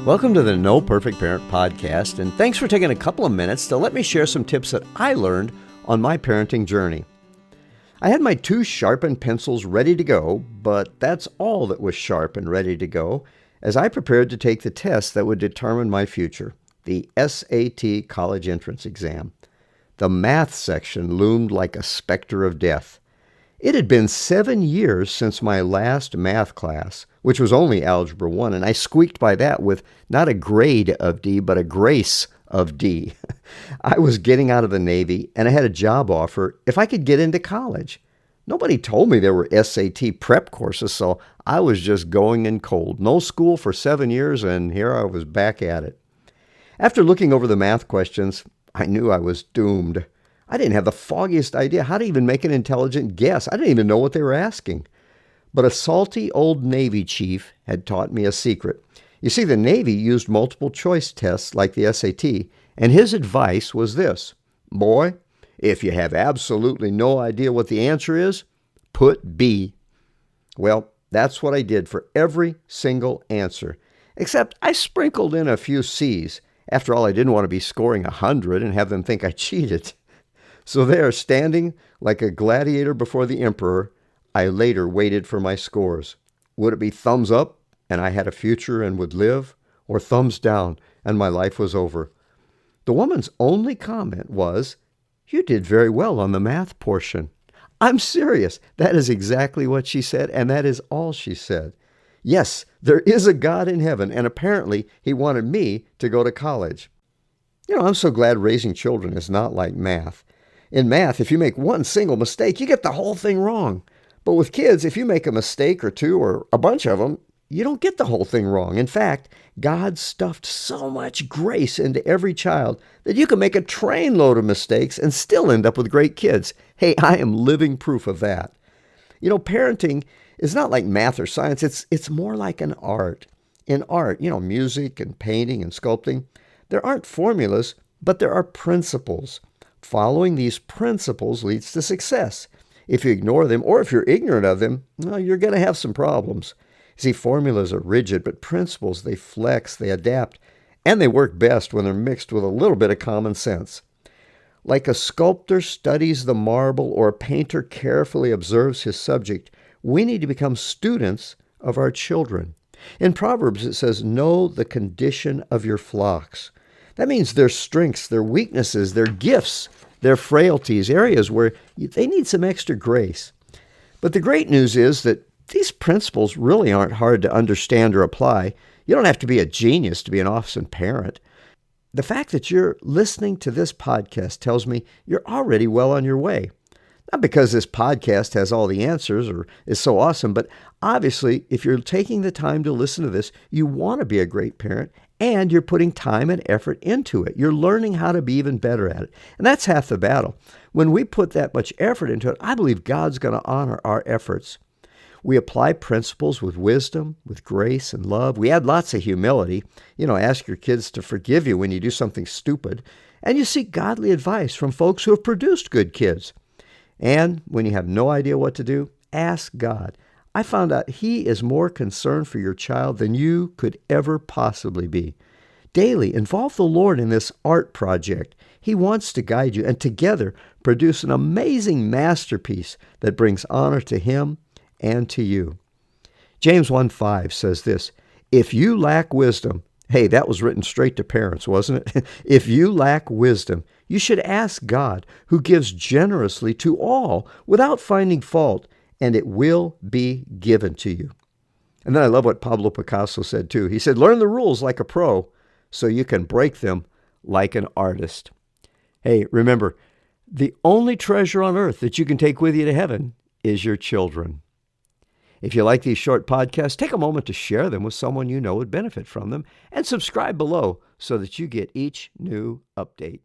Welcome to the No Perfect Parent podcast, and thanks for taking a couple of minutes to let me share some tips that I learned on my parenting journey. I had my 2 sharpened pencils ready to go, but that's all that was sharp and ready to go as I prepared to take the test that would determine my future, the SAT college entrance exam. The math section loomed like a specter of death. It had been 7 years since my last math class, which was only Algebra 1, and I squeaked by that with not a grade of D, but a grace of D. I was getting out of the Navy, and I had a job offer if I could get into college. Nobody told me there were SAT prep courses, so I was just going in cold. No school for 7 years, and here I was back at it. After looking over the math questions, I knew I was doomed. I didn't have the foggiest idea how to even make an intelligent guess. I didn't even know what they were asking. But a salty old Navy chief had taught me a secret. You see, the Navy used multiple choice tests like the SAT, and his advice was this: boy, if you have absolutely no idea what the answer is, put B. Well, that's what I did for every single answer, except I sprinkled in a few C's. After all, I didn't want to be scoring 100 and have them think I cheated. So there, standing like a gladiator before the emperor, I later waited for my scores. Would it be thumbs up and I had a future and would live, or thumbs down and my life was over? The woman's only comment was, "You did very well on the math portion." I'm serious. That is exactly what she said, and that is all she said. Yes, there is a God in heaven, and apparently he wanted me to go to college. I'm so glad raising children is not like math. In math, if you make one single mistake, you get the whole thing wrong. But with kids, if you make a mistake or two or a bunch of them, you don't get the whole thing wrong. In fact, God stuffed so much grace into every child that you can make a trainload of mistakes and still end up with great kids. Hey, I am living proof of that. Parenting is not like math or science. It's more like an art. In art, music and painting and sculpting, there aren't formulas, but there are principles. Following these principles leads to success. If you ignore them, or if you're ignorant of them, well, you're going to have some problems. See, formulas are rigid, but principles, they flex, they adapt, and they work best when they're mixed with a little bit of common sense. Like a sculptor studies the marble or a painter carefully observes his subject, we need to become students of our children. In Proverbs, it says, "Know the condition of your flocks." That means their strengths, their weaknesses, their gifts, their frailties, areas where they need some extra grace. But the great news is that these principles really aren't hard to understand or apply. You don't have to be a genius to be an awesome parent. The fact that you're listening to this podcast tells me you're already well on your way. Not because this podcast has all the answers or is so awesome, but obviously, if you're taking the time to listen to this, you want to be a great parent, and you're putting time and effort into it. You're learning how to be even better at it. And that's half the battle. When we put that much effort into it, I believe God's going to honor our efforts. We apply principles with wisdom, with grace and love. We add lots of humility. Ask your kids to forgive you when you do something stupid. And you seek godly advice from folks who have produced good kids. And when you have no idea what to do, ask God. I found out He is more concerned for your child than you could ever possibly be. Daily, involve the Lord in this art project. He wants to guide you and together produce an amazing masterpiece that brings honor to Him and to you. James 1:5 says this: "If you lack wisdom," hey, that was written straight to parents, wasn't it? "If you lack wisdom, you should ask God, who gives generously to all without finding fault, and it will be given to you." And then I love what Pablo Picasso said too. He said, "Learn the rules like a pro so you can break them like an artist." Hey, remember, the only treasure on earth that you can take with you to heaven is your children. If you like these short podcasts, take a moment to share them with someone you know would benefit from them, and subscribe below so that you get each new update.